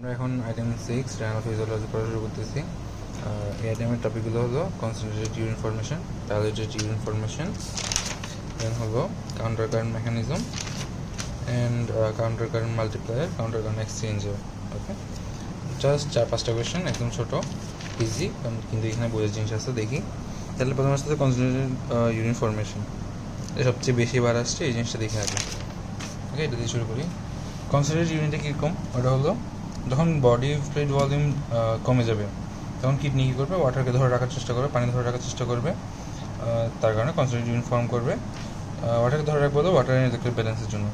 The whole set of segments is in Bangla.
আমরা এখন আইটেম 6 রেনাল ফিজিওলজি পড়া শুরু করতেছি। এই আইটেমের টপিকগুলো হলো concentrated urine formation, dilated urine formation, then হলো counter current mechanism and counter current multiplier, counter current exchanger. Okay, just 4-5টা কোয়েশ্চেন, একদম ছোটো, ইজি, কিন্তু এখানে বোঝার জিনিস আছে। দেখি তাহলে প্রথম আসতে কনসেন্ট্রেটেড ইউরিন ফর্মেশন, সবচেয়ে বেশি বার আসছে এই জিনিসটা দেখে আগে। ওকে, এটা দিয়ে শুরু করি। কনসেন্ট্রেটেড ইউরিনটা কীরকম? ওটা হলো যখন বডি ফ্লুইড ভলিউম কমে যাবে তখন কিডনি কী করবে? ওয়াটারকে ধরে রাখার চেষ্টা করবে, পানি ধরে রাখার চেষ্টা করবে, তার কারণে কনসেন্ট্রেটেড ইউরিন ফর্ম করবে। ওয়াটারকে ধরে রাখবো ওয়াটার এন্ড ইলেকট্রিক ব্যালেন্সের জন্য।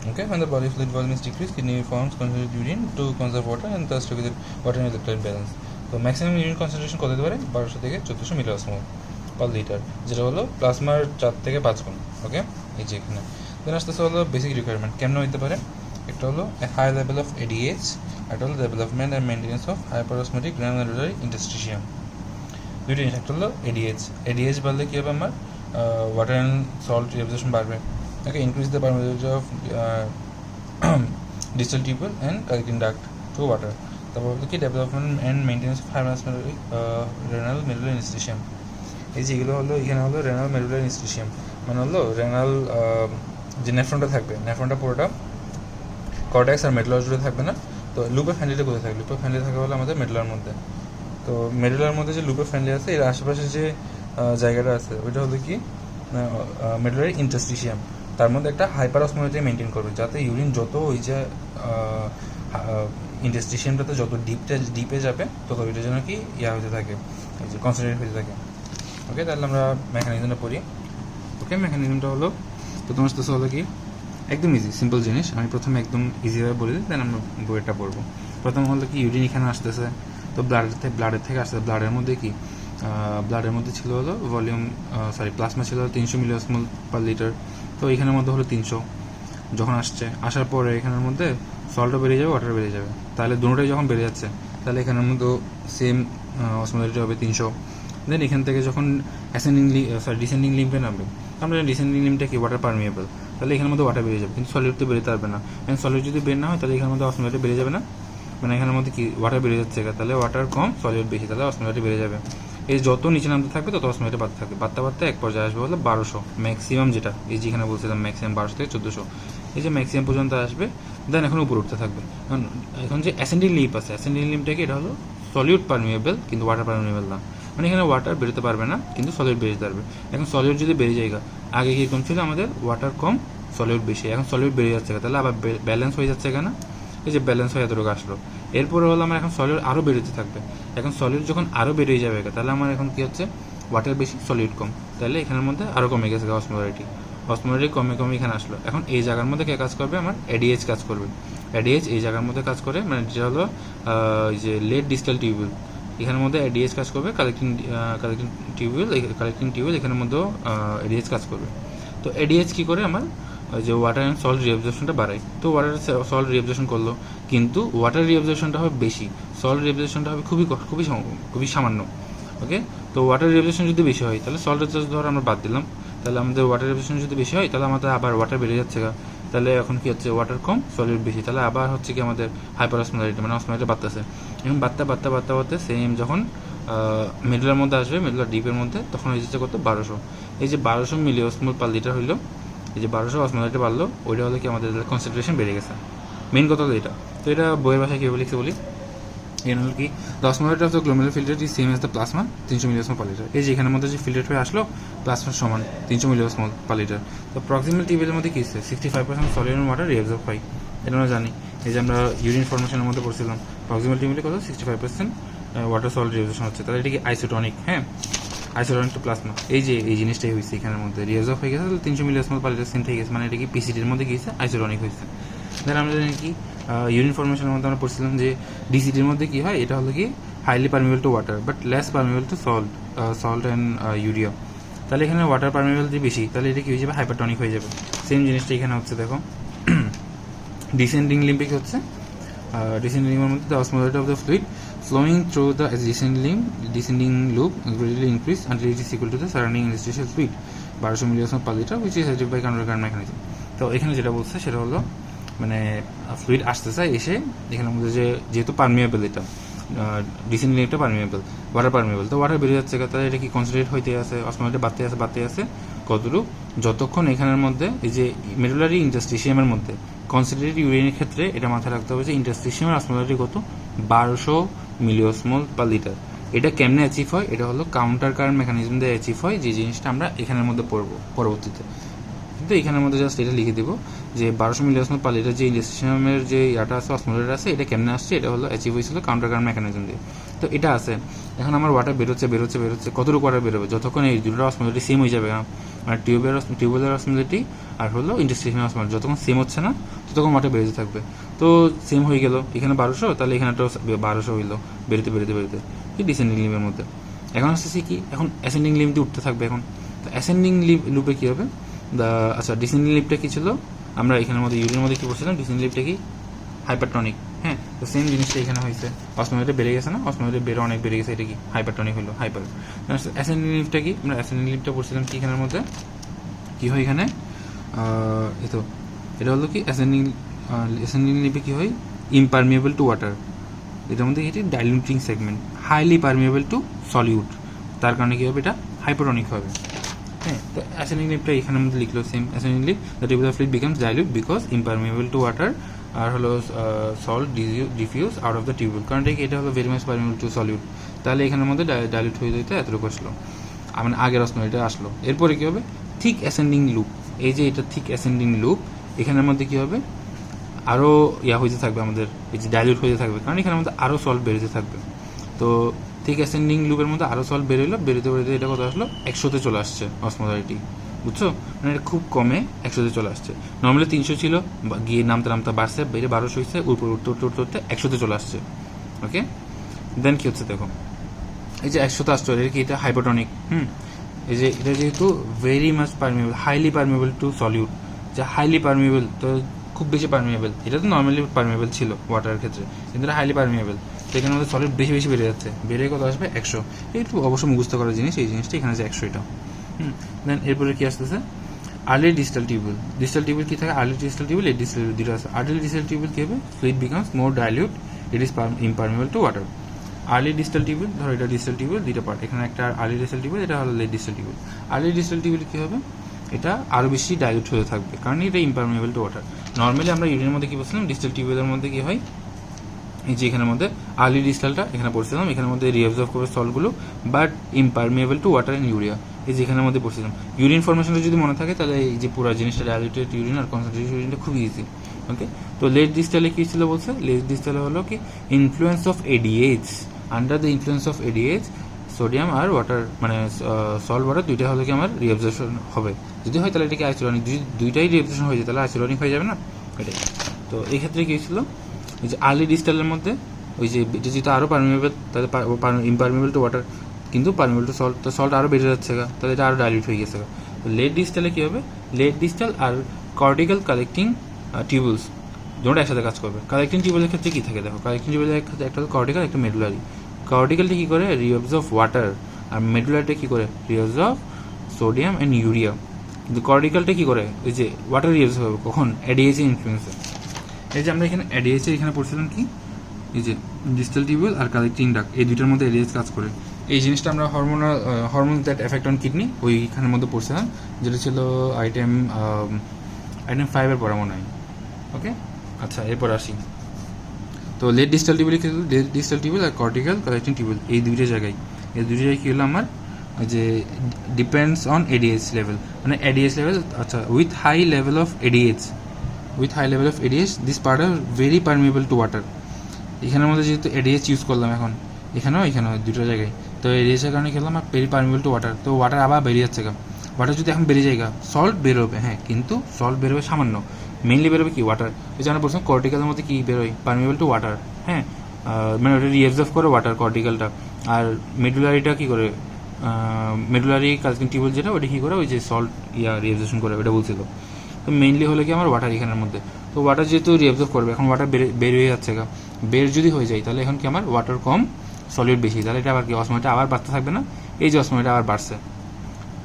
ওকে, when the body fluid volume is decreased, kidney forms concentrated urine to conserve water and thus to get water and electrolyte balance. তো ম্যাক্সিমাম ইউরিন কনসেন্ট্রেশন কত হতে পারে? 1200 থেকে 1400 মিলিঅসমোল পার লিটার, যেটা হলো প্লাজমার 4 থেকে 5 গুণ। ওকে, এই যে এখানে দেন আসতেছে হলো বেসিক রিকোয়ারমেন্ট কেমন হতে পারে। একটা হলো হাই লেভেল অফ এডিএইচ, একটা হলো ডেভেলপমেন্ট অ্যান্ড মেনটেন্স অফ হাইপারঅসমোটিক গ্রানুলারি ইন্টারস্টিশিয়াম। দুইটা জিনিস, একটা হলো এডিএইচ। এডিএইচ বাড়লে কী হবে? আমার ওয়াটার অ্যান্ড সল্ট রিঅ্যাবজর্পশন বাড়বে। Okay, increase the permeability of distal tubule and collecting duct to water. তারপর হলো কি development and maintenance of hyperosmotic renal medullary institution. এই যেগুলো হলো এখানে হলো রেনাল মেডুলার ইনস্টিটিউশন, মানে হলো রেনাল যে নেফ্রনটা থাকবে, নেফ্রনটা পুরোটা কর্টেক্স আর মেডুলার জুড়ে থাকবে না। তো লুপে ফ্যান্ডিটা কোথায় থাকবে? লুপে ফ্যান্ডি থাকবে হলো আমাদের মেডুলার মধ্যে। তো মেডুলার মধ্যে যে লুপে ফ্যান্ডি আছে এর আশেপাশে যে জায়গাটা আছে ওইটা হলো কি মেডুলারি ইন্টারস্টিশিয়াম। তার মধ্যে একটা হাইপার অসমোলারিটি মেনটেন করবে, যাতে ইউরিন যত ওই যে ইন্টারস্টিশিয়ামটাতে যত ডিপে যাবে তত ওইটা যেন কি হতে থাকে, এই যে কনসেন্ট্রেট হতে থাকে। ওকে, তাহলে আমরা মেকানিজমটা পড়ি। ওকে, মেকানিজমটা হলো প্রথম আসতেছে হলো কি একদম ইজি সিম্পল জিনিস। আমি প্রথমে একদম ইজিভাবে বলে দিই, দেন আমরা বইটা পড়বো। প্রথম হলো কি ইউরিন এখানে আসতেছে, তো ব্লাডের থেকে আসতেছে। ব্লাডের মধ্যে কি ব্লাডের মধ্যে ছিল হলো ভলিউম প্লাজমা ছিল 300 মিলিঅসমোল পার লিটার। তো এখানের মধ্যে হলো 300। যখন আসার পরে এখানের মধ্যে সল্টও বেড়ে যাবে, ওয়াটার বেড়ে যাবে। তাহলে দুটোটাই যখন বেড়ে যাচ্ছে তাহলে এখানের মধ্যে সেম অসমোলারিটি হবে 300। দেন এখান থেকে যখন ডিসেন্ডিং লিম্পে নামবে, আমরা ডিসেন্ডিং লিম্পটা কি ওয়াটার পারমিয়েবল, তাহলে এখানের মধ্যে ওয়াটার বেড়ে যাবে, কিন্তু সলিড তো বেরোতে পারবে না। এন্ড সলিড যদি বের না হয় তাহলে এখানের মধ্যে অসমোলারিটি বেড়ে যাবে না, মানে এখানের মধ্যে কি ওয়াটার বেড়ে যাচ্ছে, তাহলে ওয়াটার কম সলিড বেশি, তাহলে অসমোলারিটি বেড়ে যাবে। এই যত নিচে নামতে থাকবে তত অসমোলারিটি বাড়তে থাকবে, বাড়তে এক পর্যায়ে আসবে হলো 1200 ম্যাক্সিমাম, যেটা এই যেখানে বলছিলাম ম্যাক্সিমাম 1200 থেকে 1400, এই যে ম্যাক্সিমাম পর্যন্ত আসবে। দেন এখন উপরে উঠতে থাকবে। এখন যে অ্যাসেন্ডিং লিম্প আছে, অ্যাসেন্ডিং লিম্পটাকে এটা হলো সলিড পারমিয়েবল কিন্তু ওয়াটার পারমিয়েবল না, মানে এখানে ওয়াটার বেরোতে পারবে না কিন্তু সলিড বেড়ে পারবে। এখন সলিড যদি বেড়ে যায়, আগে কীরকম ছিল আমাদের ওয়াটার কম সলিড বেশি, এখন সলিড বেড়ে যাচ্ছে, তাহলে আবার ব্যালেন্স হয়ে যাচ্ছে কেন? এই যে ব্যালেন্স হয়ে এতটুকু আসলো। এরপরে হলো আমার এখন সলিড আরও বেড়েতে থাকবে। এখন সলিড যখন আরও বেড়ে যাবে তাহলে আমার এখন কী হচ্ছে? ওয়াটার বেশি সলিড কম, তাহলে এখানের মধ্যে আরও কমে গেছে অসমোলারিটি কমে এখানে আসলো। এখন এই জায়গার মধ্যে কে কাজ করবে? আমার এডিএইচ কাজ করবে। এডিএইচ এই জায়গার মধ্যে কাজ করে, মানে যেটা হলো যে লেট ডিস্টাল টিউবুল, এখানের মধ্যে এডিএইচ কাজ করবে। কালেক্টিং টিউবুল এখানের মধ্যেও এডিএইচ কাজ করবে। তো এডিএইচ কী করে? আমার যে ওয়াটার অ্যান্ড সল্ট রিঅ্যাবজর্পশনটা বাড়ায়। তো ওয়াটার সল্ট রিঅ্যাবজর্পশন করলো, কিন্তু ওয়াটার রিঅ্যাবজর্পশনটা হবে বেশি, সল্ট রিঅ্যাবজর্পশনটা হবে খুবই সামান্য। ওকে, তো ওয়াটার রিঅ্যাবজর্পশন যদি বেশি হয় তাহলে সল্টের চার্জ ধর আমরা বাদ দিলাম, তাহলে আমাদের ওয়াটার রিঅ্যাবজর্পশন যদি বেশি হয় তাহলে আমাদের আবার ওয়াটার বেড়ে যাচ্ছে, তাহলে এখন কি হচ্ছে? ওয়াটার কম সলিড বেশি, তাহলে আবার হচ্ছে কি আমাদের হাইপার অসমোলারিটি, মানে অসমোলারিটি বাড়তেছে। এখন বাড়তে সেম যখন মিডলার মধ্যে আসবে, মিডলার ডিপের মধ্যে, তখন হয়ে যাচ্ছে কত? 1200। এই যে 1200 মিলিঅসমোল পার লিটার হইলো, এই যে 1200 অসমোলারিটি বাড়লো, ওইটা হলো কি আমাদের কনসেন্ট্রেশন বেড়ে গেছে। মেন কথা হলো এটা। তো এটা বইয়ের ভাষায় কীভাবে লিখছে বলি, এর হলো কি the osmolarity of the glomerular filtrate is same as the plasma 300 milliosmole per litre. এই যে এখানের মধ্যে যে ফিল্ট্রেট হয়ে আসলো প্লাজমার সমান 300 মিলিঅসমোল পার লিটার। তো প্রক্সিমাল টিউবের মধ্যে কী হচ্ছে? 65% সলিড ওয়াটার রিঅ্যাবজর্ব হয়, এটা আমরা জানি। এই যে আমরা ইউরিন ফর্মেশনের মধ্যে পড়ছিলাম, প্রক্সিমাল টিউবে কত? 65% ওয়াটার সলিড রিঅ্যাবজর্পশন হচ্ছে, তাহলে এটা কি আইসোটনিক। হ্যাঁ, আইসোটনিক টু প্লাজমা। এই যে এই জিনিসটাই হয়েছে এখানের মধ্যে রিঅ্যাবজর্ব হয়ে গেছে, তাহলে 300 মিলিঅসমোল পার লিটার সিন্থ হয়ে গেছে, মানে এটা কি পিসিটির মধ্যে গিয়েছে আইসোটনিক হয়েছে। দেন আমরা জানি কি ইউরিন ফর্মেশনের মধ্যে আমরা পড়ছিলাম যে ডিসিটির মধ্যে কী হয়? এটা হলো কি highly permeable to water but less permeable to salt and urea. তাহলে এখানে ওয়াটার পারমিয়েবিলিটি বেশি, তাহলে এটা কি হয়ে যাবে? হাইপারটনিক হয়ে যাবে। সেম জিনিসটা এখানে হচ্ছে, দেখো ডিসেন্ডিং লিম্পে কি হচ্ছে? ডিসেন্ডিং লিম্পের মধ্যে the osmolarity of the fluid flowing through the descending loop gradually increase until it is equal to the surrounding interstitial fluid 1200 milliosmole per litre, which is achieved by counter current mechanism. তো এখানে যেটা বলছে সেটা হলো মানে ফ্লুইড আসতেছে এসে এখানের মধ্যে যেহেতু পারমিয়েবল, এটা ডিসেন্ডিং লিপটা পারমিয়েবল, ওয়াটার পারমিয়েবল, তো ওয়াটার বেরিয়ে যাচ্ছে, তাহলে এটা কি কনসেন্ট্রেট হইতে আছে, অসমোলেটে বাড়তে আছে কতটুকু, যতক্ষণ এখানের মধ্যে এই যে মেডুলারি ইন্টারস্টিশিয়ামের মধ্যে কনসেন্ট্রেটেড ইউরিনের ক্ষেত্রে এটা মাথায় রাখতে হবে যে ইন্টারস্টিশিয়ামের অসমোলারিটি কত, 1200 মিলিওসমোল পার লিটার। এটা কেমনে অ্যাচিভ হয়, এটা হলো কাউন্টার কারেন্ট মেকানিজম দিয়ে অ্যাচিভ হয়, যে জিনিসটা আমরা এখানের মধ্যে পড়বো পরবর্তীতে। কিন্তু এখানের মধ্যে জাস্ট এটা লিখে দেবো যে 1200 মিলিওসমোল পার লিটার যে ইন্টারস্টিশিয়ামের যে ইয়াটা আছে, অসমোলারিটি আছে, এটা কেমনে আসছে, এটা হলো অ্যাচিভ হয়েছিল কাউন্টার কারেন্ট মেকানিজম দিয়ে। তো এটা আছে, এখন আমার ওয়াটার বেরোচ্ছে, কতটুকু ওয়াটার বেরোবে, যতক্ষণ এই দুটো অসমোলারিটি সেম হয়ে যাবে, মানে টিউবের অসমোলারিটি আর হলো ইন্টারস্টিশিয়ামের অসমোলারিটি যতক্ষণ সেম হচ্ছে না ততক্ষণ ওয়াটার বেরোতে থাকবে। তো সেম হয়ে গেল, এখানে 1200, তাহলে এখানে একটা 1200 হইলো, বেরোতে কি ডিসেন্ডিং লিপের মধ্যে। এখন আসতেছি কি, এখন অ্যাসেন্ডিং লিপ দিয়ে উঠতে থাকবে। এখন তো অ্যাসেন্ডিং লুপে কী হবে, আচ্ছা ডিসেন্ডিং লিপটা কী ছিল, আমরা এখানের মধ্যে ইউরিনের মধ্যে কী বলছিলাম, ডিসেন্ডিং লিপটা কি হাইপারটনিক। হ্যাঁ, তো সেম জিনিসটা এখানে হয়েছে, অসমোলেটে বেড়ে গেছে না, অসমোলেটে অনেক বেড়ে গেছে, এটা কি হাইপারটনিক হলো, হাইপার। অ্যাসেন্ডিং লিপটা কি, আমরা অ্যাসেন্ডিং লিপটা পড়ছিলাম কি এখানের মধ্যে কী হয়, এখানে তো এটা হলো কি অ্যাসেন্ডিং লিপে কী হয়, ইমপারমিয়েবল টু ওয়াটার, এটার মধ্যে এটি diluting segment, highly permeable to solute, তার কারণে কী হবে, এটা হাইপারটনিক হবে। হ্যাঁ, তো অ্যাসেন্ডিং লিপটা এখানের মধ্যে লিখলো same, ascending limb the tubular fluid becomes dilute because impermeable to water আর হলো salt diffuse out of the tubule, কারণ এটা হলো very much permeable to solute, তাহলে এখানের মধ্যে ডাইলিউট হয়ে যেতে এতটুকু আসলো, মানে আগের অসমোলারিটি আসলো। এরপরে কী হবে, থিক অ্যাসেন্ডিং লুপ, এই যে এটা থিক অ্যাসেন্ডিং লুপ, এখানের মধ্যে কী হবে, আরও হইতে থাকবে আমাদের, এই যে ডাইলিউট হইতে থাকবে, কারণ এখানের মধ্যে আরও সল্ট বেরোতে থাকবে। তো থিক অ্যাসেন্ডিং লুপের মধ্যে আরও সল্ট বেরোতে এটা কত আসলো, 100-তে চলে আসছে অসমোলারিটি, বুঝছো, মানে এটা খুব কমে 100-তে চলে আসছে। নর্মালি 300 ছিল, গিয়ে নামতে বাড়ছে, বেড়ে 1200 হয়েছে, উপর উঠতে 100-তে চলে আসছে। ওকে, দেন কী হচ্ছে দেখো, এই যে 100-তে আসছে, এটা কি, এটা হাইপোটনিক। এই যে এটা যেহেতু very much permeable, highly permeable to solute, যে হাইলি পারমিয়েবল, তো খুব বেশি পারমিয়েবল, এটা তো নর্মালি পারমিয়েবল ছিল ওয়াটারের ক্ষেত্রে, কিন্তু এটা হাইলি পারমিয়েবল, তো এখানে আমাদের সলিড বেশি বেড়ে যাচ্ছে, বেড়ে কত আসবে, 100। একটু অবশ্য মুখস্থ করার জিনিস এই জিনিসটা, এখানে যে 100 এটা। দেন এরপরে কি আসতেছে, early distal tubule. Distal tubule কি থাকে, আর্লি ডিস্টাল টিউবুল, এই ডিস্টাল দুটো আছে। আর্লি ডিস্টাল টিউবুল কি হবে, fluid becomes more dilute, it is impermeable to water. Early distal tubule, ধরো এটা ডিস্টাল টিউবুল, দুইটা পার্ট, এখানে একটা আর্লি ডিস্টাল টিউবুল, এটা হলো late distal tubule. Early distal tubule কী হবে, এটা আরও বেশি ডাইলিউট হতে থাকবে, কারণ এটা ইমপারমিয়েবল টু ওয়াটার। নর্মালি আমরা ইউরিনের মধ্যে কী বলছিলাম, ডিস্টাল টিউবুলের মধ্যে কী হয়, এই যে এখানের মধ্যে আর্লি ডিস্টালটা এখানে পড়ছিলাম, এখানের মধ্যে রিঅবজর্ভ করবে সল্টগুলো, but impermeable to water and urea, এই যে এখানের মধ্যে পড়ছিলাম। ইউরিন ফর্মেশনটা যদি মনে থাকে, তাহলে এই যে পুরো জিনিসটা ডাইলিউটেড ইউরিন আর কনসেন্ট্রেটেড ইউরিনটা খুব ইজি। ওকে, তো লেট ডিস্টালে কী ছিল বলছে, লেট ডিস্টালে হলো কি, influence of ADH, under the influence of ADH sodium আর ওয়াটার, মানে সল্ট ওয়াটার দুইটা হলে কি আমার রিঅবজর্পশন হবে, যদি হয় তাহলে এটাকে আইসোলনিক, যদি দুইটাই রিঅবজর্পশন হয়ে যায় তাহলে আইসোলনিক হয়ে যাবে না, এটাই। তো এই ক্ষেত্রে কী ছিল, ওই যে আর্লি ডিস্টালের মধ্যে ওই যে এটা যেহেতু আরও পারমিয়েবল, তাহলে ইমপারমিয়েবল টু ওয়াটার, কিন্তু পারমিয়েবল টু সল্ট, তো সল্ট আরও বেড়ে যাচ্ছে গা, তাহলে এটা আরও ডাইলিউট হয়ে গেছে গা। তো লেট ডিস্টালে কী হবে, লেট ডিস্টাল আর কর্টিক্যাল কালেক্টিং টিউবুলস দুটো একসাথে কাজ করবে। কালেক্টিং টিউবুলের ক্ষেত্রে কী থাকে দেখো, কালেক্টিং টিউবুলের ক্ষেত্রে একটা হলো কর্টিক্যাল, একটা মেডুলারি। কর্টিক্যালটা কী করে, রিঅবজর্ভ ওয়াটার, আর মেডুলারিটা কী করে, রিঅবজর্ভ সোডিয়াম অ্যান্ড ইউরিয়া। কিন্তু কর্টিক্যালটা কী করে, ওই যে ওয়াটার রিঅবজর্ভ হবে কখন, এডিএইচ এর ইনফ্লুয়েন্সে। এই যে আমরা এখানে এডিএইচ এখানে পড়ছিলাম কি, এই যে ডিস্টাল টিউবুল আর কালেক্টিং ডাক্ট, এই দুইটার মধ্যে এডিএইচ কাজ করে। এই জিনিসটা আমরা hormone that effect on kidney ওইখানের মধ্যে পড়ছিলাম, যেটা ছিল আইটেম 5-এর পড়া মনে হয়। ওকে, আচ্ছা এরপর আসি। তো লেট ডিস্টাল টিউবুল কি হলো, লেট ডিস্টাল টিউবুল আর কর্টিক্যাল কালেক্টিং টিউবুল, এই দুইটা জায়গায় কী হলো আমার, যে ডিপেন্ডস অন এডিএইচ লেভেল, মানে এডিএইচ লেভেল, আচ্ছা with high level of ADH, this part are very permeable to water. এখানের মধ্যে যেহেতু এডিএইচ ইউজ করলাম, এখন এখানেও দুটো জায়গায়, তো এডিএইচের কারণে খেলাম আর ভেরি পারমিয়েবল টু ওয়াটার, তো ওয়াটার আবার বেরিয়ে যাচ্ছে গা, ওয়াটার যদি এখন বেরিয়ে যায় গা, সল্ট বেরোবে, হ্যাঁ, কিন্তু সল্ট বেরোবে সামান্য, মেইনলি বেরোবে কি ওয়াটার। এই যে আমরা বলছিলাম কর্টিক্যালের মধ্যে কী বেরোয়, পারমিয়েবল টু ওয়াটার, হ্যাঁ, মানে ওটা রিঅবজর্ভ করে ওয়াটার কর্টিক্যালটা, আর মেডুলারিটা কী করে, মেডুলারি কালেক্টিং টিউবুল যেটা, ওটা কী করে, ওই যে সল্ট রিঅবজর্পশন করে, ওটা বলছিল। তো মেইনলি হলো কি আমার ওয়াটার এখানের মধ্যে, তো ওয়াটার যেহেতু রিঅবজর্ভ করবে, এখন ওয়াটার বের হয়ে যাচ্ছে গা, বের যদি হয়ে যায় তাহলে এখন কি আমার ওয়াটার কম সলিড বেশি, তাহলে এটা আবার কি অসময়টা আবার বাড়তে থাকবে না, এই যে অসময়টা আবার বাড়ছে,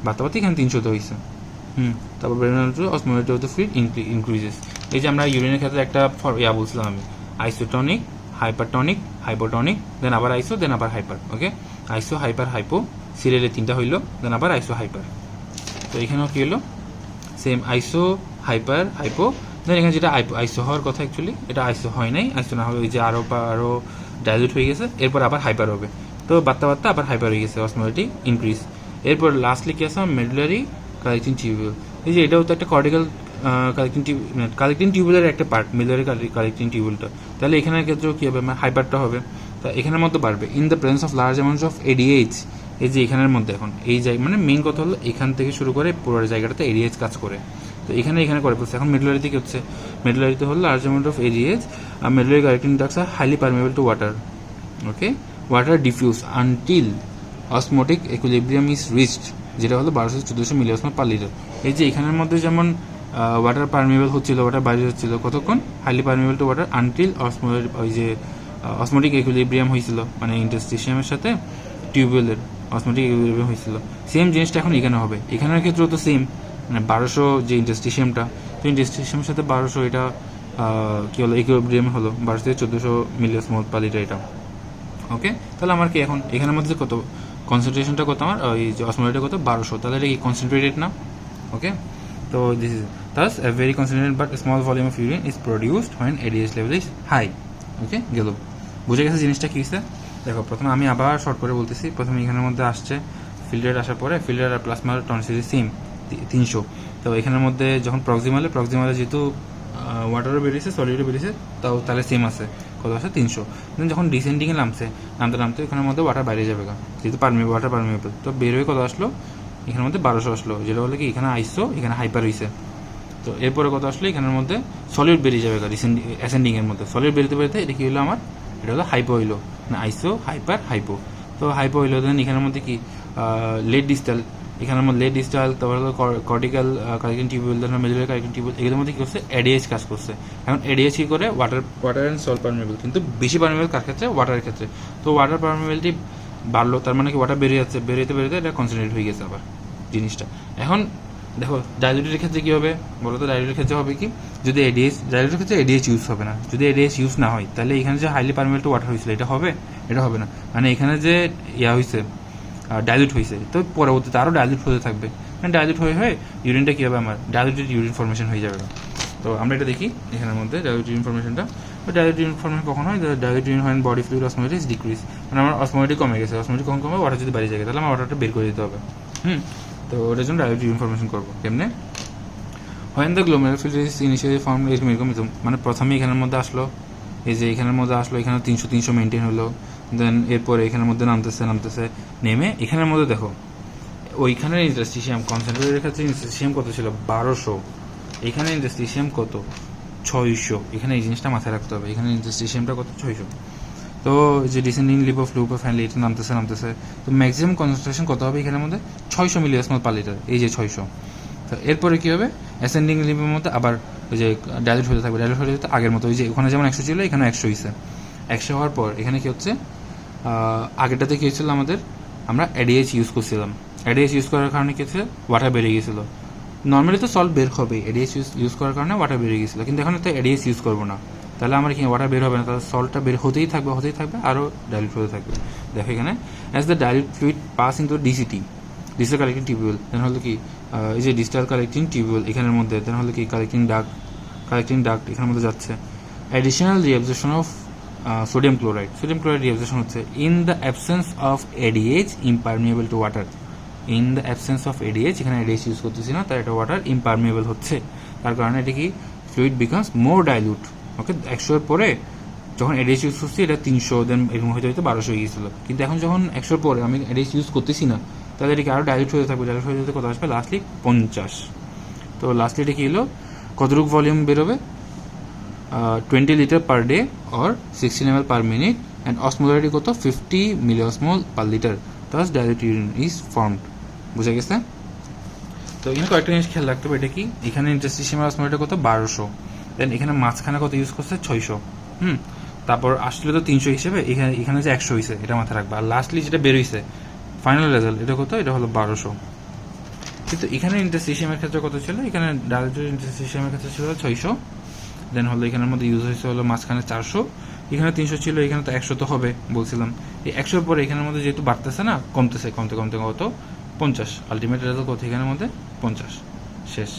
বাড়তে এখানে 300 হয়েছে। তারপর অসময়টা অফ দ্য ফ্লুইড ইনক্রিজেস, এই যে আমরা ইউরিনের ক্ষেত্রে একটা বলছিলাম আমি, আইসোটনিক, হাইপারটনিক, হাইপোটনিক, দেন আবার আইসো, দেন আবার হাইপার। ওকে, আইসো, হাইপার, হাইপো, সিরিয়ালে 3টা হইলো, দেন আবার আইসো, হাইপার। তো এখানেও কি হলো, সেম আইসো, হাইপার, হাইপো, দেন এখানে যেটা আইসো হওয়ার কথা অ্যাকচুয়ালি এটা আইসো হয় নাই, আইসো না হবে ওই যে আরও ডাইলুট হয়ে গেছে, এরপর আবার হাইপার হবে। তো বার্তা আবার হাইপার হয়ে গেছে, অসমোলারিটি ইনক্রিজ। এরপর লাস্টলি কি আছে, মেডুলারি কালেক্টিং টিউবুল। এই যে এটাও তো একটা কর্টিক্যাল কালেক্টিং টিউবুলের একটা পার্ট, মেডুলারি কালেক্টিং টিউবুলটা। তাহলে এখানের ক্ষেত্রেও কী হবে, হাইপারটা হবে। তা এখানের মধ্যে বাড়বে in the presence of large amounts of ADH. এই যে এখানের মধ্যে এখন এই জায়গা মানে মেইন কথা হলো এখান থেকে শুরু করে পুরো জায়গাটাতে এডিএইচ কাজ করে। তো এখানে করে পড়ছে। এখন মেডুলারিতে কি হচ্ছে, মেডুলারিতে হলো large amount of ADH, medullary collecting ducts are highly permeable to water. Okay, water diffuse until osmotic equilibrium is reached, যেটা হলো 1200-1400 মিলিঅসমল পার লিটার। এই যে এখানের মধ্যে যেমন ওয়াটার পারমেবল হচ্ছিল, ওয়াটার বাইরে হচ্ছিল কতক্ষণ, highly permeable to water until ওই যে অসমোটিক ইকুইলিব্রিয়াম হয়েছিল, মানে ইন্টারস্টিশিয়ামের সাথে টিউবওয়েলের অসমোটিক ইকুইলিব্রিয়াম হয়েছিল। সেম জিনিসটা এখন এখানে হবে, এখানের ক্ষেত্রেও তো সেম, মানে 1200 যে ইন্টারস্টিশিয়ামটা, তো ইন্টারস্টিশিয়ামের সাথে 1200 এটা কী হলো, ইকুইলিব্রিয়াম হলো 1200-1400 মিলিঅসমল পার লিটার এটা। ওকে, তাহলে আমার কি এখন এখানের মধ্যে কত কনসেন্ট্রেশনটা কত, আমার ওই যে অসমোলারিটি কত 1200, তাহলে এটা কি কনসেন্ট্রেটেড না? ওকে, তো this is thus a very concentrated but small volume of urine is produced when ADH level is high. ওকে, গেল, বুঝে গেছে জিনিসটা কী হচ্ছে? দেখো প্রথমে আমি আবার শর্ট করে বলতেছি। প্রথমে এখানের মধ্যে আসছে ফিল্টার, আসার পরে ফিল্টার আর প্লাজমার টনসিল সেম 300। তো এখানের মধ্যে যখন প্রক্সিমালে যেহেতু ওয়াটারও বেরিয়েছে, সলিডও বেরিয়েছে, তাহলে সেম আছে, কত আছে 300। দেন যখন ডিসেন্ডিংয়ে নামতে এখানের মধ্যে ওয়াটার বাইরে যাবে, যেহেতু ওয়াটার পারমেবল, তো বের হয়ে কত আসলো, এখানের মধ্যে 1200 আসলো, যেটা হলো কি এখানে আইসো, এখানে হাইপার হয়েছে। তো এরপরে কত আসলো, এখানের মধ্যে সলিড বেরিয়ে যাবে অ্যাসেন্ডিংয়ের মধ্যে, সলিড বেরোতে এটা কি হলো আমার, এটা হলো হাইপো হইলো, মানে আইসো, হাইপার, হাইপো। তো হাইপো হইলো, দেন এখানের মধ্যে কি লেট ডিস্টাল, এখানের মধ্যে লেট ডিস্টাল, তারপর হলো কর্টিক্যাল কালেক্টিং টিউবুল, দেন মেডুলারি কালেক্টিং টিউবুল, এগুলোর মধ্যে কী করছে, এডিএইচ কাজ করছে। এখন এডিএইচ কী করে, ওয়াটার অ্যান্ড সল্ট পারমেবল, কিন্তু বেশি পারমেবল কার ক্ষেত্রে, ওয়াটারের ক্ষেত্রে। তো ওয়াটার পারমেবলিটি বাড়লো, তার মানে কি ওয়াটার বেরিয়ে এটা কনসেন্ট্রেট হয়ে গেছে আবার জিনিসটা। এখন দেখো ডাইলুটের ক্ষেত্রে কী হবে বলো তো, ডাইলুটের ক্ষেত্রে হবে কি, যদি ডাইলুটের ক্ষেত্রে এডিএইচ ইউজ হবে না। যদি এডিএইচ ইউজ না হয় তাহলে এখানে যে হাইলি পারমেবল টু ওয়াটার হয়েছিল এটা হবে না, মানে এখানে যে হয়েছে ডাইলুট হয়েছে, তো পরবর্তীতে আরও ডাইলুট হতে থাকবে, মানে ডাইলুট হয়ে ইউরিনটা কী হবে, আমার ডাইলুটেড ইউরিন ফর্মেশন হয়ে যাবে। তো আমরা এটা দেখি এখানের মধ্যে ডাইলুটেড ইনফরমেশনটা। তো ডাইলুটেড ইনফরমেশন কখন হয়, ডাইলুটেড ইউরিন হয় body fluid osmolarity is decrease, মানে আমার অসমোলারিটি কমে গেছে, অসমোলারিটি কমে ওয়াটার যদি বাইরে যায় তাহলে আমার ওয়াটারটা বের করে দিতে হবে। তো ওটার জন্য ডাইলুটেড ইনফরমেশন করবো কেমনে, when the glomerular filter is initially form, এরকম মানে প্রথমে এখানের মধ্যে আসলো, এই যে এখানের মধ্যে আসলো, এখানে 300 মেনটেন হলো, দেন এরপরে এখানের মধ্যে নামতেছে নেমে এখানের মধ্যে দেখো ওইখানের ইন্টারস্টিশিয়াম কনসেন্ট্রেটের ক্ষেত্রে ইন্টারস্টিশিয়াম কত ছিল 1200, এখানে ইন্টারস্টিশিয়াম কত 600। এখানে এই জিনিসটা মাথায় রাখতে হবে, এখানে ইন্টারস্টিশিয়ামটা কত 600। তো যে descending limb of loop of Henle এটা নামতেছে, তো ম্যাক্সিমাম কনসেন্ট্রেশন কত হবে এখানের মধ্যে 600 মিলিঅসমল পার লিটার, এই যে 600। তো এরপরে কী হবে, অ্যাসেন্ডিং লিপের মধ্যে আবার ওই যে ডাইলুট হতে থাকবে, ডাইলুট হতে আগের মতো, ওই যে ওখানে যেমন 100 ছিল এখানে 100 হয়েছে। 100 হওয়ার পর এখানে কী হচ্ছে, আগেরটাতে কী হচ্ছিল আমাদের, আমরা এডিএইচ ইউজ করছিলাম, এডিএইচ ইউজ করার কারণে কী হচ্ছে, ওয়াটার বেড়ে গিয়েছিলো। নর্মালি তো সল্ট বের হবে, এডিএইচ ইউজ করার কারণে ওয়াটার বেড়ে গিয়েছিলো, কিন্তু এখন তো এডিএইচ ইউজ করবো না, তাহলে আমার কি ওয়াটার বের হবে না, তাহলে সল্টটা বের হতেই থাকবে আরও ডাইলুট হতে থাকবে। দেখো এখানে as the dilute fluid pass into DCT, distal collecting tubule, then হলো কি এই যে ডিস্টাল কালেক্টিং টিউবুল এখানের মধ্যে, দেন হলো কি কালেক্টিং ডাক্ট এখানের মধ্যে যাচ্ছে। Additional reabsorption of sodium chloride reabsorption হচ্ছে in the absence of ADH impermeable to water, in the absence of ADH, এখানে এডিএইচ ইউজ করতেছি না, তাই এটা ওয়াটার ইমপারমিয়েবল হচ্ছে, তার কারণে এটা কি ফ্লুইড বিকামস মোর ডাইলুট। ওকে, 100 এর পরে যখন এডিএইচ ইউজ করছি এটা 300, দেন এরকম হয়তো 1200 হয়ে গিয়েছিল, কিন্তু এখন যখন 100 পরে আমি এডিএইচ ইউজ করতেছি না, তাহলে এটাকে আরও ডাইলুট হতে থাকবে, ডাইলুট হয়ে যেতে কত আসবে লাস্টলি 50। তো লাস্টলি এটা কী হলো, কতটুকু ভলিউম বেরোবে, 20 litre per day or 16 ml per minute, and osmolarity কত 50 মিলিঅসমল পার লিটার, তাস ডাইলুট ইউরিন ইজ ফর্মড। বুঝে গেছে? তো এখানে কয়েকটা জিনিস খেয়াল রাখতে হবে, এটা কি এখানে ইন্টারস্টিশিয়াল অসমোলারিটি কত 1200, দেন এখানে মাঝখানে কত ইউজ করছে 600, তারপর আসলে তো 300 হিসেবে, এখানে যে 100 হয়েছে এটা মাথায় রাখবা, আর লাস্টলি যেটা বের হয়েছে ফাইনাল রেজাল্ট এটা কত, এটা হলো 1200। কিন্তু এখানে ইন্টারস্টিশিয়ামের ক্ষেত্রে কত ছিল, এখানে ডাইলুটেড ইন্টারস্টিশিয়ামের ক্ষেত্রে ছিল 600, দেন হলো এখানের মধ্যে ইউজ হয়েছে হলো মাঝখানে 400, এখানে 300 ছিল, এখানে তো 100 তো হবে বলছিলাম। এই 100-র পরে এখানের মধ্যে যেহেতু বাড়তেছে না, কমতেছে, কমতে কমতে কত 50, আলটিমেট রেজাল্ট কত এখানের মধ্যে 50, শেষ।